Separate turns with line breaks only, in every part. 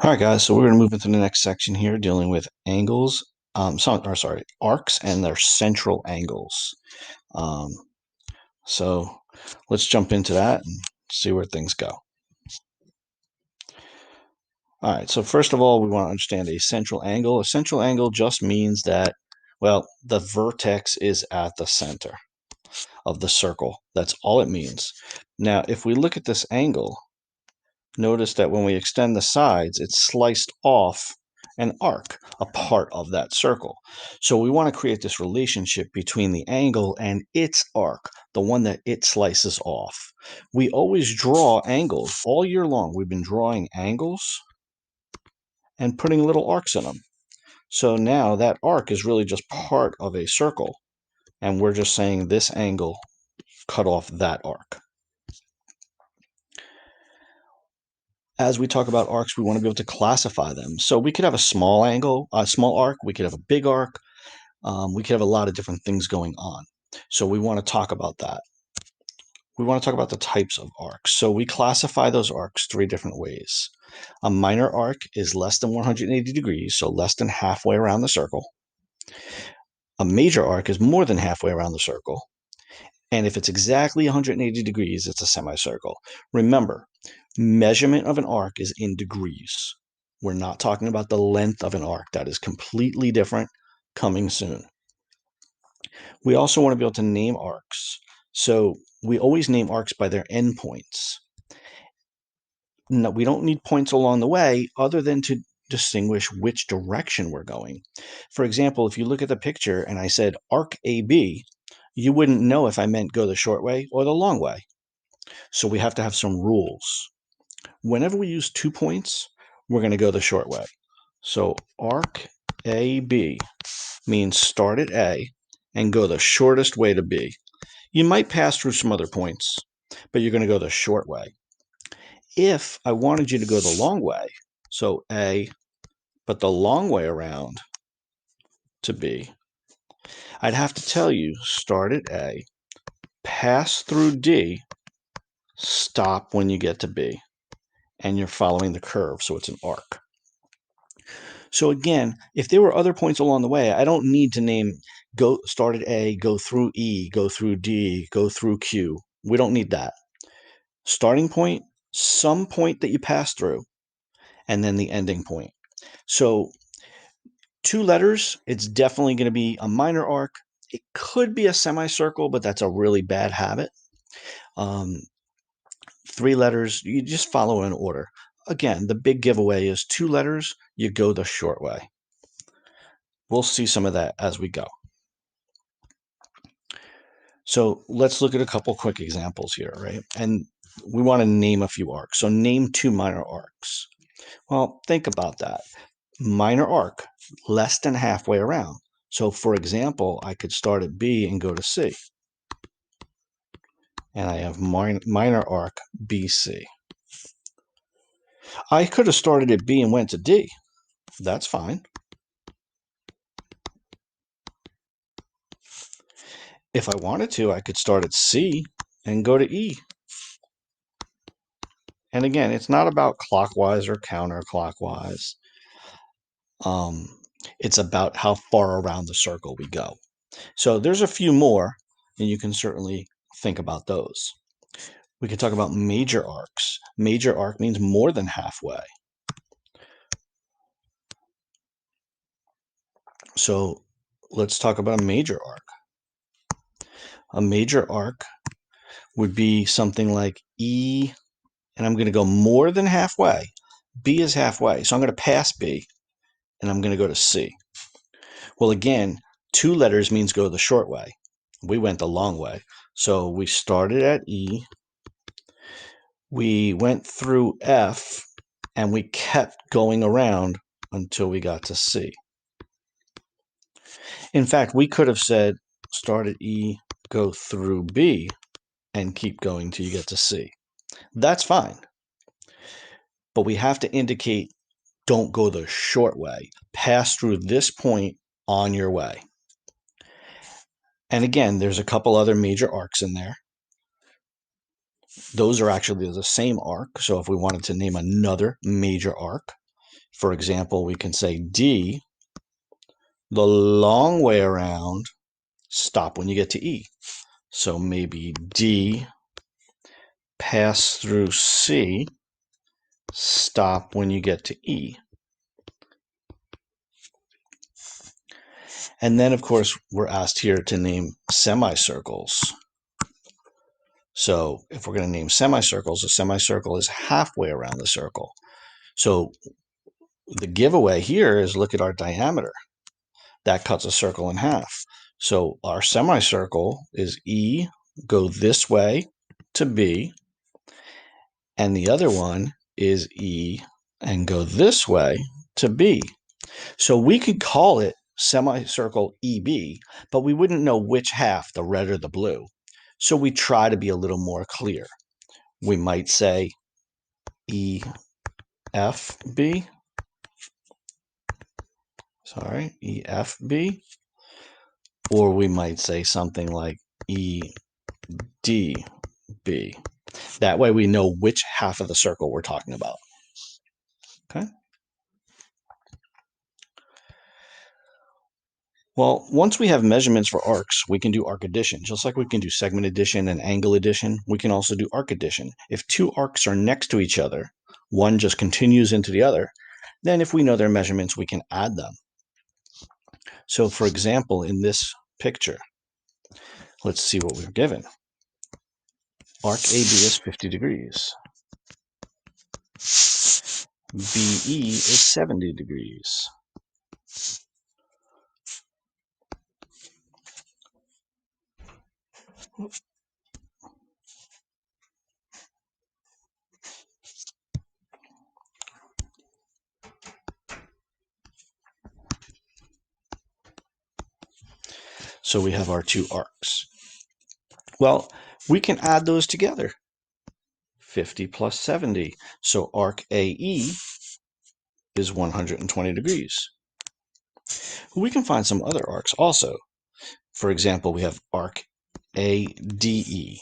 All right, guys, so we're going to move into the next section here dealing with angles, arcs and their central angles. Um, so let's jump into that and see where things go. All right, so first of all, we want to understand a central angle. A central angle just means that, well, the vertex is at the center of the circle. That's all it means. Now, if we look at this angle, notice that when we extend the sides, it's sliced off an arc, a part of that circle. So we want to create this relationship between the angle and its arc, the one that it slices off. We always draw angles all year long. We've been drawing angles and putting little arcs in them. So now that arc is really just part of a circle, and we're just saying this angle cut off that arc. As we talk about arcs, we want to be able to classify them. So we could have a small angle, a small arc. We could have a big arc. We could have a lot of different things going on. So we want to talk about that. We want to talk about the types of arcs. So we classify those arcs three different ways. A minor arc is less than 180 degrees, so less than halfway around the circle. A major arc is more than halfway around the circle. And if it's exactly 180 degrees, it's a semicircle. Remember, measurement of an arc is in degrees. We're not talking about the length of an arc. That is completely different, coming soon. We also want to be able to name arcs. So we always name arcs by their endpoints. No, we don't need points along the way other than to distinguish which direction we're going. For example, if you look at the picture and I said arc AB, you wouldn't know if I meant go the short way or the long way. So we have to have some rules. Whenever we use 2 points, we're going to go the short way. So arc AB means start at A and go the shortest way to B. You might pass through some other points, but you're going to go the short way. If I wanted you to go the long way, so A, but the long way around to B, I'd have to tell you start at A, pass through D, stop when you get to B, and you're following the curve, so it's an arc. So again, if there were other points along the way, I don't need to name go start at A, go through E, go through D, go through Q. We don't need that. Starting point, some point that you pass through, and then the ending point. So 2 letters, it's definitely going to be a minor arc. It could be a semicircle, but that's a really bad habit. 3 letters, you just follow in order. Again, the big giveaway is 2 letters, you go the short way. We'll see some of that as we go. So let's look at a couple quick examples here, right? And we want to name a few arcs. So name 2 minor arcs. Well, think about that. Minor arc, less than halfway around. So for example, I could start at B and go to C. And I have minor arc BC. I could have started at B and went to D. That's fine. If I wanted to, I could start at C and go to E. And again, it's not about clockwise or counterclockwise. It's about how far around the circle we go. So there's a few more, and you can certainly think about those. We can talk about major arcs. Major arc means more than halfway. So let's talk about a major arc. A major arc would be something like E, and I'm going to go more than halfway. B is halfway, so I'm going to pass B, and I'm going to go to C. Well, again, 2 letters means go the short way. We went the long way. So we started at E, we went through F, and we kept going around until we got to C. In fact, we could have said start at E, go through B, and keep going till you get to C. That's fine. But we have to indicate don't go the short way. Pass through this point on your way. And again, there's a couple other major arcs in there. Those are actually the same arc. So if we wanted to name another major arc, For example, we can say D, the long way around, stop when you get to E. So maybe D, pass through C, stop when you get to E. And then, of course, we're asked here to name semicircles. So if we're going to name semicircles, a semicircle is halfway around the circle. So the giveaway here is look at our diameter. That cuts a circle in half. So our semicircle is E, go this way to B, and the other one is E and go this way to B. So we could call it semicircle EB, but we wouldn't know which half, the red or the blue. So we try to be a little more clear. We might say EFB. Sorry, EFB. Or we might say something like EDB. That way we know which half of the circle we're talking about. Okay. Well, once we have measurements for arcs, we can do arc addition. Just like we can do segment addition and angle addition, we can also do arc addition. If two arcs are next to each other, one just continues into the other, then if we know their measurements, we can add them. So for example, in this picture, let's see what we're given. Arc AB is 50 degrees. BE is 70 degrees. So we have our two arcs. Well, we can add those together. 50 plus 70. So arc AE is 120 degrees. We can find some other arcs also. For example, we have arc ADE.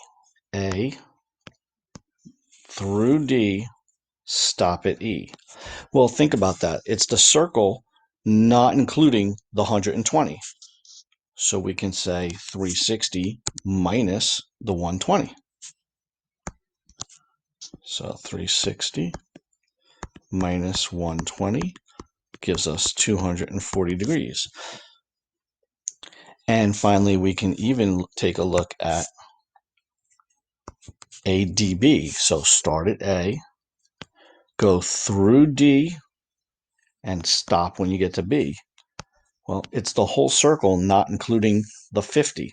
A through D, stop at E. Well, think about that. It's the circle not including the 120. So we can say 360 minus the 120. So 360 minus 120 gives us 240 degrees. And finally, we can even take a look at ADB. So start at A, go through D, and stop when you get to B. Well, it's the whole circle, not including the 50.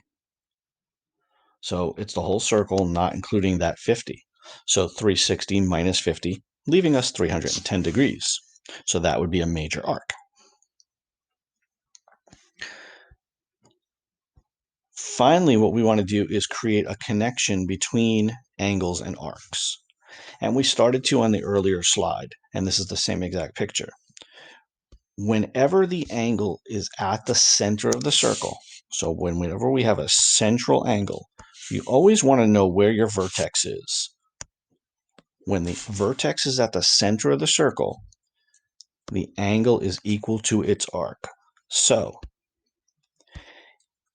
So it's the whole circle, not including that 50. So 360 minus 50, leaving us 310 degrees. So that would be a major arc. Finally, what we want to do is create a connection between angles and arcs. And we started to on the earlier slide, and this is the same exact picture. Whenever the angle is at the center of the circle, so whenever we have a central angle, you always want to know where your vertex is. When the vertex is at the center of the circle, the angle is equal to its arc. So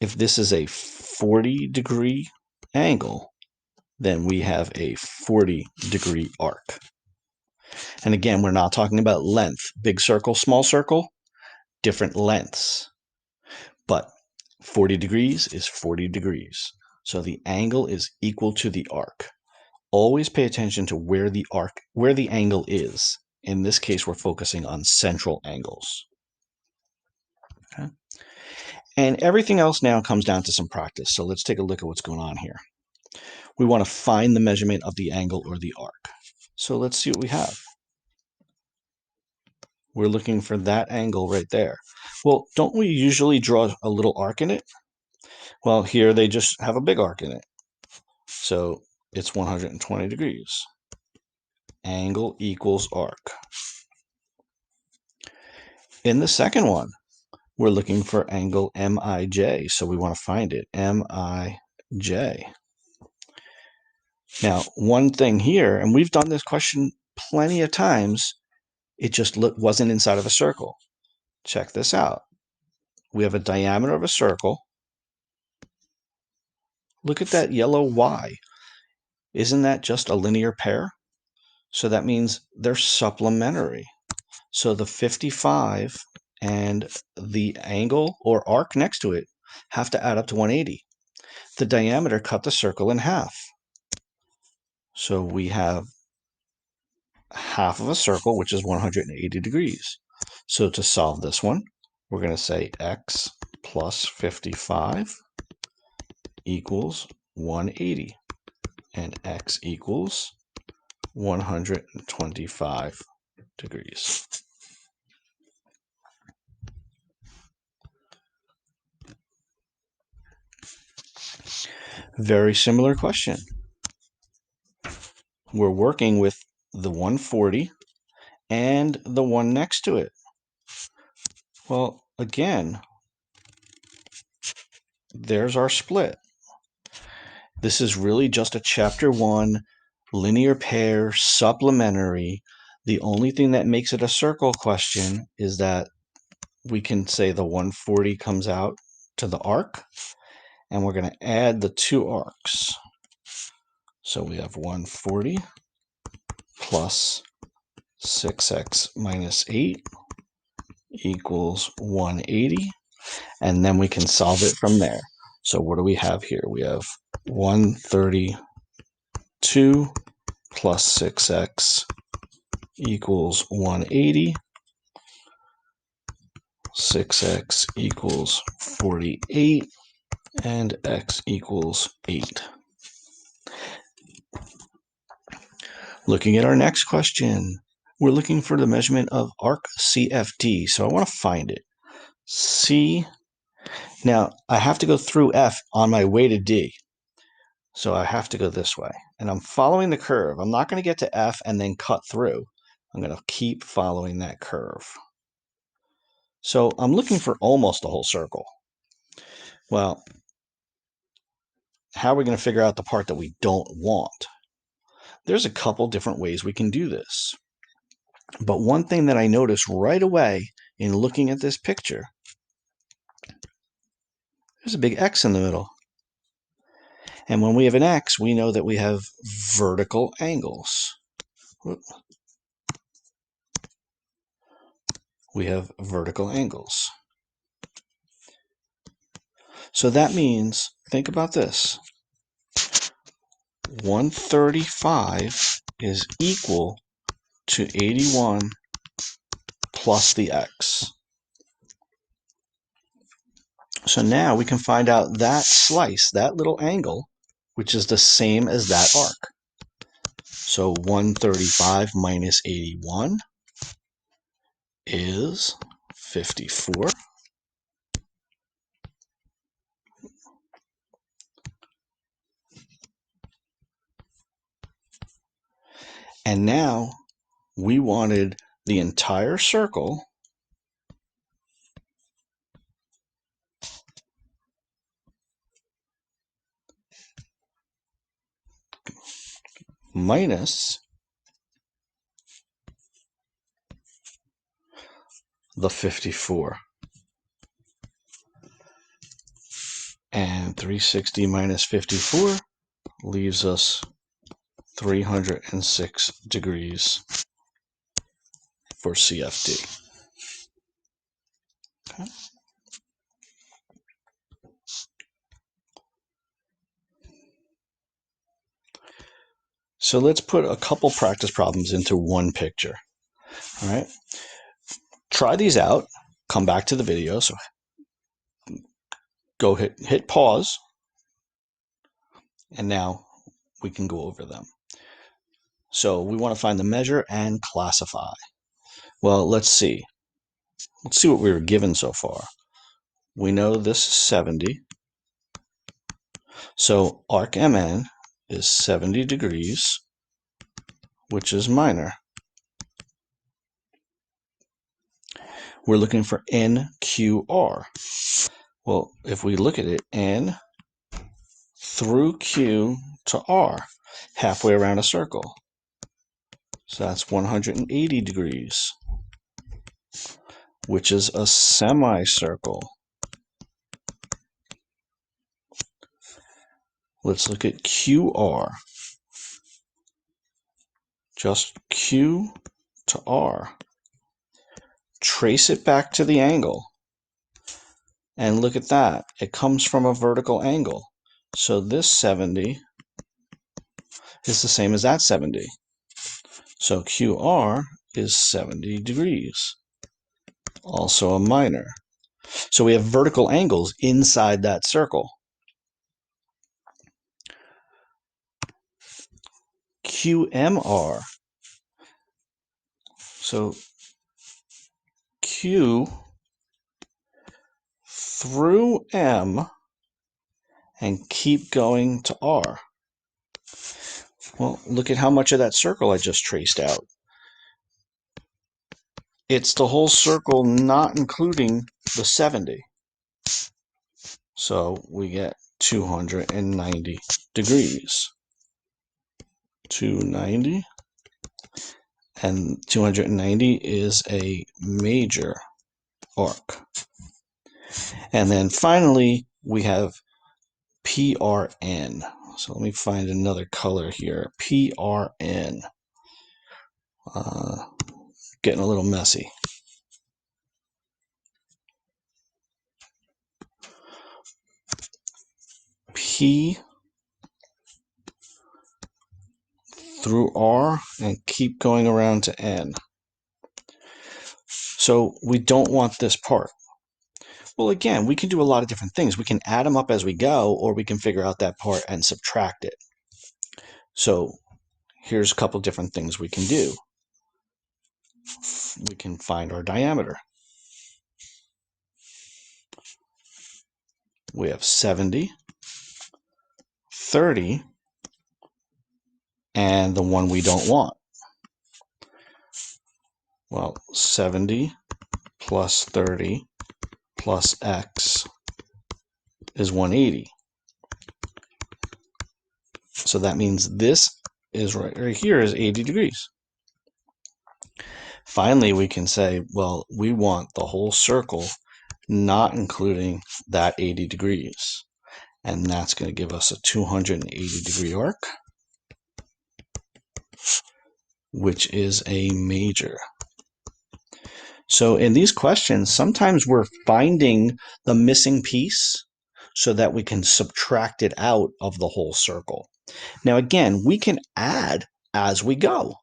if this is a 40-degree angle, then we have a 40-degree arc. And again, we're not talking about length. Big circle, small circle, different lengths. But 40 degrees is 40 degrees. So the angle is equal to the arc. Always pay attention to where the angle is. In this case, we're focusing on central angles. Okay. And everything else now comes down to some practice. So let's take a look at what's going on here. We want to find the measurement of the angle or the arc. So let's see what we have. We're looking for that angle right there. Well, don't we usually draw a little arc in it? Well, here they just have a big arc in it. So it's 120 degrees. Angle equals arc. In the second one, we're looking for angle MIJ, so we want to find it, MIJ. Now, one thing here, and we've done this question plenty of times, It just wasn't inside of a circle. Check this out. We have a diameter of a circle. Look at that yellow Y. Isn't that just a linear pair? So that means they're supplementary. So the 55 and the angle or arc next to it have to add up to 180. The diameter cut the circle in half. So we have half of a circle, which is 180 degrees. So to solve this one, we're going to say x plus 55 equals 180, and x equals 125 degrees. Very similar question. We're working with the 140 and the one next to it. Well, again, there's our split. This is really just a chapter 1 linear pair supplementary. The only thing that makes it a circle question is that we can say the 140 comes out to the arc, and we're going to add the two arcs. So we have 140 plus 6x minus 8 equals 180, and then we can solve it from there. So what do we have here? We have 132 plus 6x equals 180. 6x equals 48, and x equals 8. Looking at our next question, we're looking for the measurement of arc CFD. So I want to find it. C. Now, I have to go through F on my way to D. So I have to go this way. And I'm following the curve. I'm not going to get to F and then cut through. I'm going to keep following that curve. So I'm looking for almost a whole circle. Well, how are we going to figure out the part that we don't want? There's a couple different ways we can do this. But one thing that I noticed right away in looking at this picture, there's a big X in the middle. And when we have an X, we know that we have vertical angles. We have vertical angles. So that means, think about this. 135 is equal to 81 plus the X. So now we can find out that slice, that little angle, which is the same as that arc. So 135 minus 81 is 54. And now we wanted the entire circle minus the 54. And 360 minus 54 leaves us 306 degrees for CFD. Okay. So let's put a couple practice problems into one picture. All right. Try these out. Come back to the video. So go hit pause. And now we can go over them. So we want to find the measure and classify. Well, let's see. Let's see what we were given so far. We know this is 70. So arc MN is 70 degrees, which is minor. We're looking for NQR. Well, if we look at it, N through Q to R, halfway around a circle. So that's 180 degrees. which is a semicircle. Let's look at QR. Just Q to R. Trace it back to the angle. And look at that. It comes from a vertical angle. So this 70 is the same as that 70. So QR is 70 degrees. Also a minor. So we have vertical angles inside that circle. QMR. So Q through M and keep going to R. Well, look at how much of that circle I just traced out. It's the whole circle, not including the 70. So we get 290 degrees. 290. And 290 is a major arc. And then finally, we have PRN. So let me find another color here. PRN. Getting a little messy. P through R and keep going around to N. So we don't want this part. Well, again, we can do a lot of different things. We can add them up as we go, or we can figure out that part and subtract it. So here's a couple different things we can do. We can find our diameter. We have 70, 30, and the one we don't want. Well, 70 plus 30 plus x is 180. So that means this is right here is 80 degrees. Finally, we can say, well, we want the whole circle, not including that 80 degrees. And that's going to give us a 280 degree arc, which is a major. So in these questions, sometimes we're finding the missing piece so that we can subtract it out of the whole circle. Now, again, we can add as we go.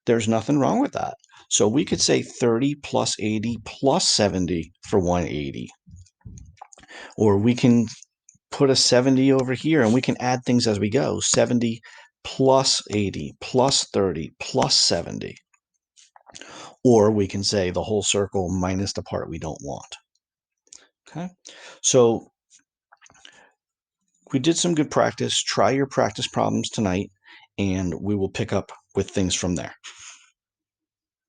There's nothing wrong with that. So we could say 30 plus 80 plus 70 for 180. Or we can put a 70 over here and we can add things as we go. 70 plus 80 plus 30 plus 70. Or we can say the whole circle minus the part we don't want. Okay, so we did some good practice. Try your practice problems tonight, and we will pick up with things from there.